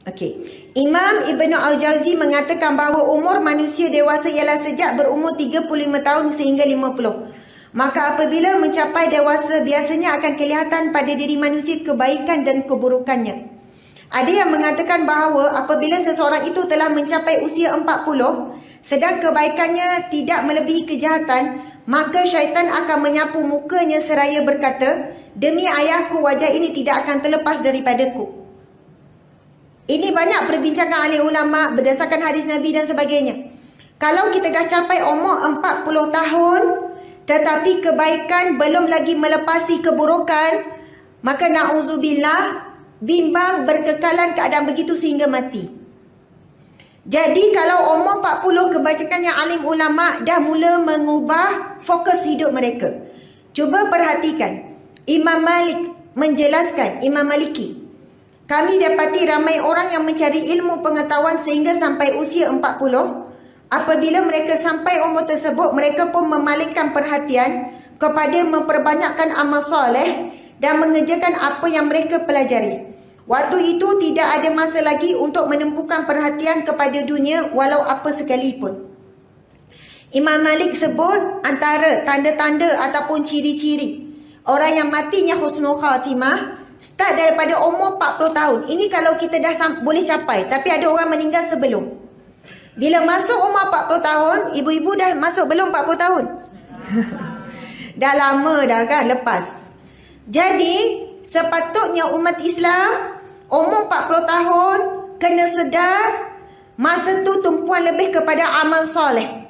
Okey. Imam Ibn Al-Jauzi mengatakan bahawa umur manusia dewasa ialah sejak berumur 35 tahun sehingga 50. Maka apabila mencapai dewasa, biasanya akan kelihatan pada diri manusia kebaikan dan keburukannya. Ada yang mengatakan bahawa apabila seseorang itu telah mencapai usia 40, sedang kebaikannya tidak melebihi kejahatan, maka syaitan akan menyapu mukanya seraya berkata, "Demi ayahku, wajah ini tidak akan terlepas daripadaku." Ini banyak perbincangan oleh ulama berdasarkan hadis Nabi dan sebagainya. Kalau kita dah capai umur 40 tahun tetapi kebaikan belum lagi melepasi keburukan, maka na'udzubillah, bimbang berkekalan keadaan begitu sehingga mati. Jadi kalau umur 40, kebanyakan alim ulama dah mula mengubah fokus hidup mereka. Cuba perhatikan, Imam Malik menjelaskan, Imam Maliki, kami dapati ramai orang yang mencari ilmu pengetahuan sehingga sampai usia 40. Apabila mereka sampai umur tersebut, mereka pun memalingkan perhatian kepada memperbanyakkan amal soleh dan mengerjakan apa yang mereka pelajari. Waktu itu tidak ada masa lagi untuk menumpukan perhatian kepada dunia walau apa sekalipun. Imam Malik sebut antara tanda-tanda ataupun ciri-ciri orang yang matinya husnul khatimah start daripada umur 40 tahun. Ini kalau kita dah boleh capai. Tapi ada orang meninggal sebelum. Bila masuk umur 40 tahun, ibu-ibu dah masuk belum 40 tahun? Dah lama dah kan, lepas. Jadi, sepatutnya umat Islam, umur 40 tahun, kena sedar, masa tu tumpuan lebih kepada amal soleh.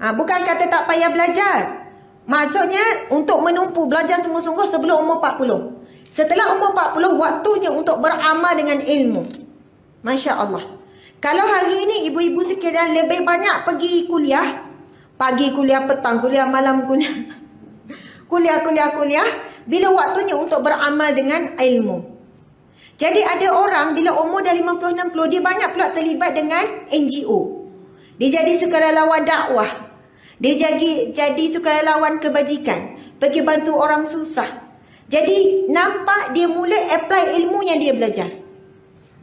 Bukan kata tak payah belajar. Maksudnya, untuk menumpu belajar sungguh-sungguh sebelum umur 40. Setelah umur 40, waktunya untuk beramal dengan ilmu. Masya Allah. Kalau hari ini ibu-ibu sekalian lebih banyak pergi kuliah. Pagi kuliah, petang kuliah, malam kuliah. Kuliah. Bila waktunya untuk beramal dengan ilmu. Jadi ada orang bila umur dah 50-60, dia banyak pula terlibat dengan NGO. Dia jadi sukarelawan dakwah. Dia jadi sukarelawan kebajikan. Pergi bantu orang susah. Jadi nampak dia mula apply ilmu yang dia belajar.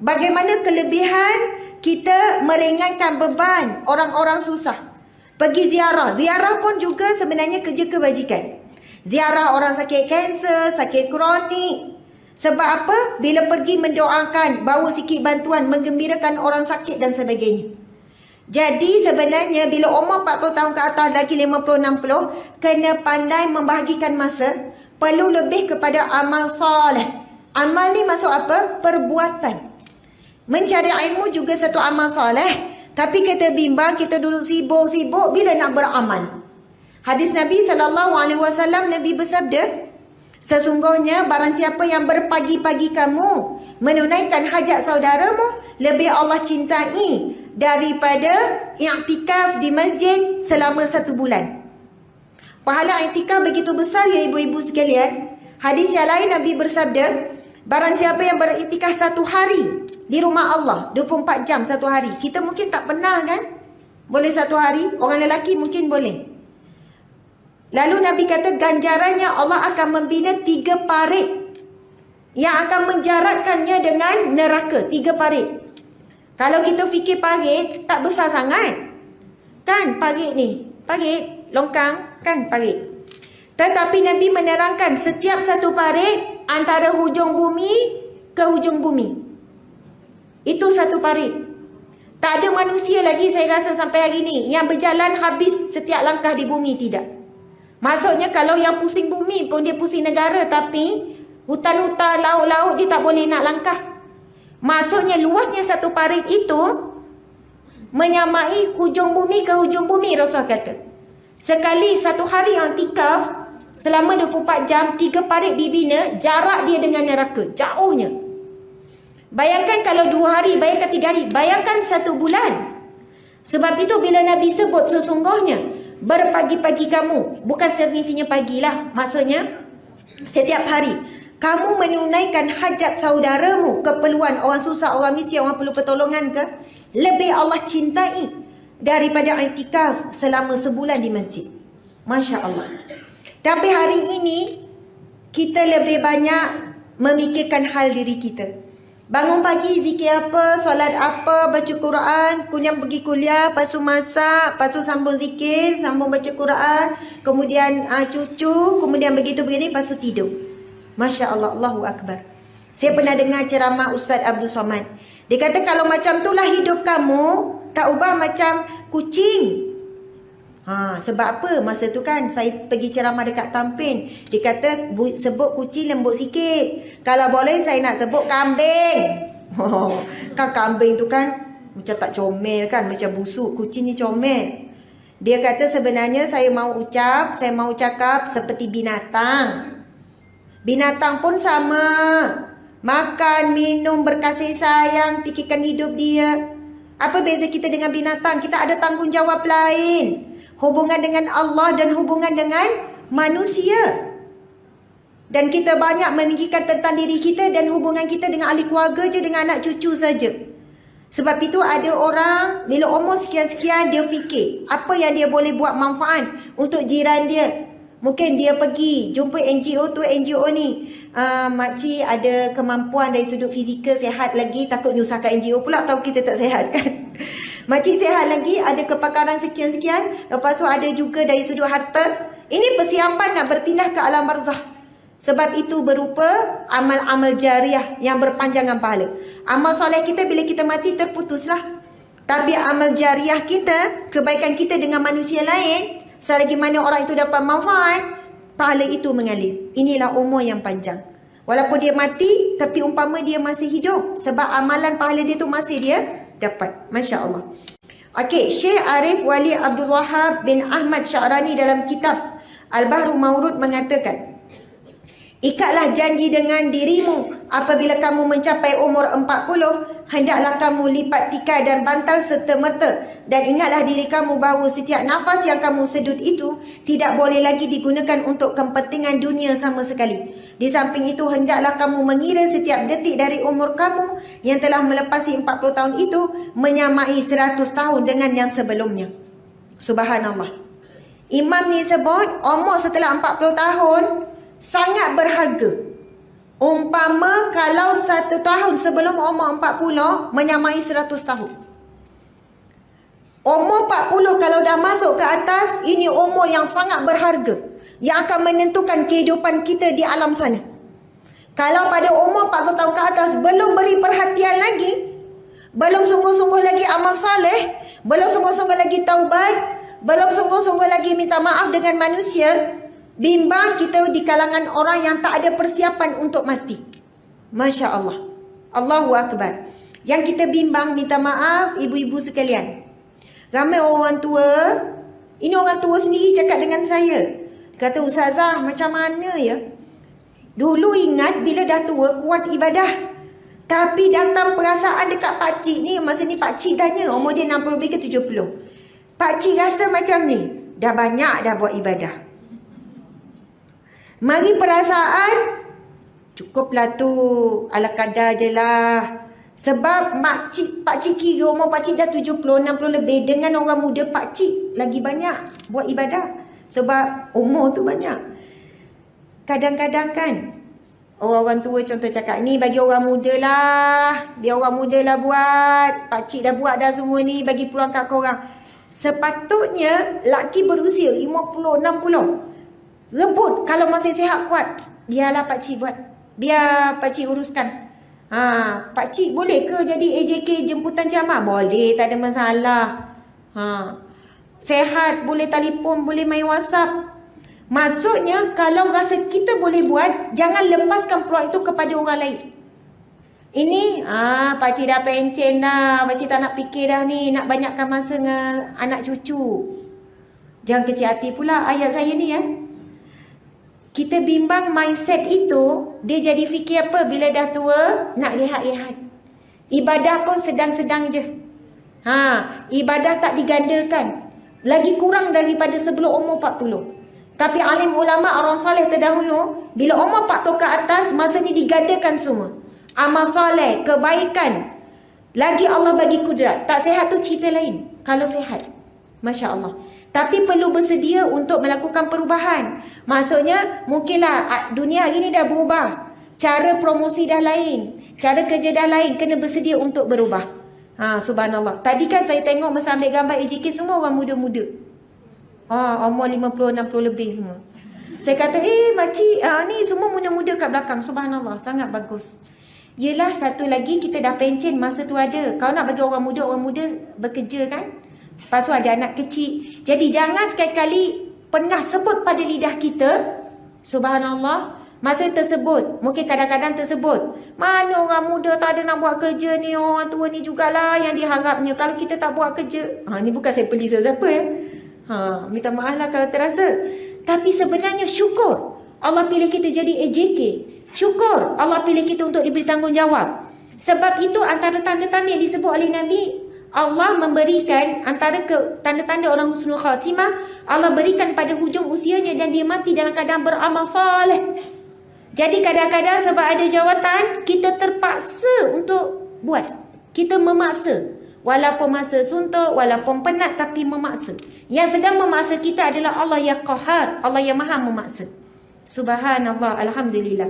Bagaimana kelebihan kita meringankan beban orang-orang susah. Pergi ziarah. Ziarah pun juga sebenarnya kerja kebajikan. Ziarah orang sakit kanser, sakit kronik. Sebab apa? Bila pergi mendoakan, bawa sikit bantuan, menggembirakan orang sakit dan sebagainya. Jadi sebenarnya bila umur 40 tahun ke atas, lagi 50-60, kena pandai membahagikan masa. Perlu lebih kepada amal soleh. Amal ni masuk apa? Perbuatan. Mencari ilmu juga satu amal soleh. Tapi kita bimbang, kita duduk sibuk-sibuk bila nak beramal. Hadis Nabi SAW, Nabi bersabda, sesungguhnya barang siapa yang berpagi-pagi kamu menunaikan hajat saudaramu, lebih Allah cintai daripada i'tikaf di masjid selama 1 bulan. Pahala i'tikaf begitu besar ya ibu-ibu sekalian. Hadis yang lain Nabi bersabda, barang siapa yang beriktikaf 1 hari di rumah Allah, 24 jam 1 hari. Kita mungkin tak pernah kan? Boleh 1 hari, orang lelaki mungkin boleh. Lalu Nabi kata ganjarannya Allah akan membina 3 parit yang akan menjarakkannya dengan neraka. 3 parit. Kalau kita fikir parit tak besar sangat. Kan parit ni, parit longkang kan parit. Tetapi Nabi menerangkan setiap satu parit antara hujung bumi ke hujung bumi. Itu 1 parit. Tak ada manusia lagi saya rasa sampai hari ni yang berjalan habis setiap langkah di bumi, tidak. Maksudnya kalau yang pusing bumi pun dia pusing negara, tapi hutan-hutan, laut-laut dia tak boleh nak langkah. Maksudnya luasnya 1 parit itu menyamai hujung bumi ke hujung bumi, Rasulullah kata. Sekali 1 hari i'tikaf selama 24 jam, 3 parit dibina, jarak dia dengan neraka, jauhnya. Bayangkan kalau 2 hari, bayangkan 3 hari, bayangkan 1 bulan. Sebab itu bila Nabi sebut sesungguhnya berpagi-pagi kamu, bukan semestinya pagilah, maksudnya setiap hari kamu menunaikan hajat saudaramu, keperluan orang susah, orang miskin, orang perlu pertolongan ke, lebih Allah cintai daripada i'tikaf selama sebulan di masjid. Masya Allah. Tapi hari ini kita lebih banyak memikirkan hal diri kita. Bangun pagi zikir apa, solat apa, baca Quran, kemudian pergi kuliah, lepas tu masak, lepas tu sambung zikir, sambung baca Quran, kemudian cucu, kemudian begitu begini, lepas tu tidur. Masya Allah, Allahu Akbar. Saya pernah dengar ceramah Ustaz Abdul Somad. Dia kata kalau macam itulah hidup kamu, tak ubah macam kucing. Sebab apa? Masa tu kan saya pergi ceramah dekat Tampin. Dia kata sebut kucing lembut sikit. Kalau boleh saya nak sebut kambing. Kan kambing tu kan macam tak comel kan, macam busuk. Kucing ni comel. Dia kata sebenarnya saya mau cakap seperti binatang. Binatang pun sama. Makan, minum, berkasih sayang, fikirkan hidup dia. Apa beza kita dengan binatang? Kita ada tanggungjawab lain. Hubungan dengan Allah dan hubungan dengan manusia. Dan kita banyak memikirkan tentang diri kita dan hubungan kita dengan ahli keluarga je, dengan anak cucu saja. Sebab itu ada orang bila umur sekian-sekian dia fikir apa yang dia boleh buat manfaat untuk jiran dia. Mungkin dia pergi jumpa NGO tu, NGO ni. Makcik ada kemampuan dari sudut fizikal, sihat lagi, takut nyusahkan NGO pula tahu kita tak sihat kan. Makcik sihat lagi, ada kepakaran sekian-sekian. Lepas tu ada juga dari sudut harta. Ini persiapan nak berpindah ke alam barzah. Sebab itu berupa amal-amal jariah yang berpanjangan pahala. Amal soleh kita bila kita mati terputuslah. Tapi amal jariah kita, kebaikan kita dengan manusia lain, selagi mana orang itu dapat manfaat, pahala itu mengalir. Inilah umur yang panjang. Walaupun dia mati, tapi umpama dia masih hidup. Sebab amalan pahala dia tu masih dia dapat. Masya Allah. Okey, Syekh Arif Wali Abdul Wahab bin Ahmad Sya'rani dalam kitab Al-Bahru Maurud mengatakan, ikatlah janji dengan dirimu apabila kamu mencapai umur 40, hendaklah kamu lipat tikar dan bantal serta merta. Dan ingatlah diri kamu bahawa setiap nafas yang kamu sedut itu tidak boleh lagi digunakan untuk kepentingan dunia sama sekali. Di samping itu, hendaklah kamu mengira setiap detik dari umur kamu yang telah melepasi 40 tahun itu menyamai 100 tahun dengan yang sebelumnya. Subhanallah. Imam ni sebut umur setelah 40 tahun sangat berharga. Umpama kalau 1 tahun sebelum umur 40 menyamai 100 tahun. Umur 40 kalau dah masuk ke atas, ini umur yang sangat berharga, yang akan menentukan kehidupan kita di alam sana. Kalau pada umur 40 tahun ke atas belum beri perhatian lagi, belum sungguh-sungguh lagi amal saleh, belum sungguh-sungguh lagi taubat, belum sungguh-sungguh lagi minta maaf dengan manusia, bimbang kita di kalangan orang yang tak ada persiapan untuk mati. Masya Allah. Allahu Akbar. Yang kita bimbang, minta maaf ibu-ibu sekalian. Ramai orang tua, ini orang tua sendiri cakap dengan saya. Kata, Ustazah, macam mana ya? Dulu ingat bila dah tua kuat ibadah. Tapi datang perasaan dekat pakcik ni, masa ni pakcik tanya, umur dia 60 lebih ke 70. Pakcik rasa macam ni, dah banyak dah buat ibadah. Mari perasaan, cukuplah tu, ala kadar je lah. Sebab pakcik kira umur pakcik dah 70, 60 lebih. Dengan orang muda, pakcik lagi banyak buat ibadah. Sebab umur tu banyak. Kadang-kadang kan, orang-orang tua contoh cakap, ni bagi orang muda lah. Biar orang muda lah buat. Pakcik dah buat dah semua ni, bagi peluang kat korang. Sepatutnya, laki berusia 50, 60. Rebut kalau masih sihat kuat. Biarlah pakcik buat. Biar pakcik uruskan. Pakcik boleh ke jadi AJK jemputan jamaah? Boleh, tak ada masalah. Sehat, boleh telefon, boleh main WhatsApp. Maksudnya kalau rasa kita boleh buat, jangan lepaskan peluang itu kepada orang lain. Ini pakcik dah pencen dah, pakcik tak nak fikir dah ni, nak banyakkan masa dengan anak cucu. Jangan kecil hati pula ayat saya ni ya. Kita bimbang mindset itu, dia jadi fikir apa bila dah tua, nak rehat-rehat. Ibadah pun sedang-sedang je. Ibadah tak digandakan. Lagi kurang daripada sebelum umur 40. Tapi alim ulama orang soleh terdahulu, bila umur 40 ke atas, masa ni digandakan semua. Amal soleh, kebaikan. Lagi Allah bagi kudrat. Tak sihat tu cerita lain. Kalau sihat. Masya Allah. Tapi perlu bersedia untuk melakukan perubahan. Maksudnya, mungkinlah dunia hari ni dah berubah. Cara promosi dah lain. Cara kerja dah lain, kena bersedia untuk berubah. Subhanallah. Tadi kan saya tengok masa ambil gambar AJK semua orang muda-muda. Umur 50, 60 lebih semua. Saya kata, makcik, ni semua muda-muda kat belakang. Subhanallah, sangat bagus. Yelah, satu lagi kita dah pencen masa tu ada. Kau nak bagi orang muda bekerja kan? Lepas tu ada anak kecil. Jadi jangan sekali-kali pernah sebut pada lidah kita, subhanallah, masa tersebut, mungkin kadang-kadang tersebut, mana orang muda tak ada nak buat kerja ni, orang tua ni jugalah yang diharapnya. Kalau kita tak buat kerja, ni bukan saya beli siapa ya. Minta maaf lah kalau terasa. Tapi sebenarnya syukur Allah pilih kita jadi AJK. Syukur Allah pilih kita untuk diberi tanggungjawab. Sebab itu antara tanda-tanda yang disebut oleh Nabi, Allah memberikan antara tanda-tanda orang husnul khatimah, Allah berikan pada hujung usianya dan dia mati dalam keadaan beramal soleh. Jadi kadang-kadang sebab ada jawatan, kita terpaksa untuk buat. Kita memaksa. Walaupun masa suntuk, walaupun penat, tapi memaksa. Yang sedang memaksa kita adalah Allah yang qahar, Allah yang maha memaksa. Subhanallah, alhamdulillah.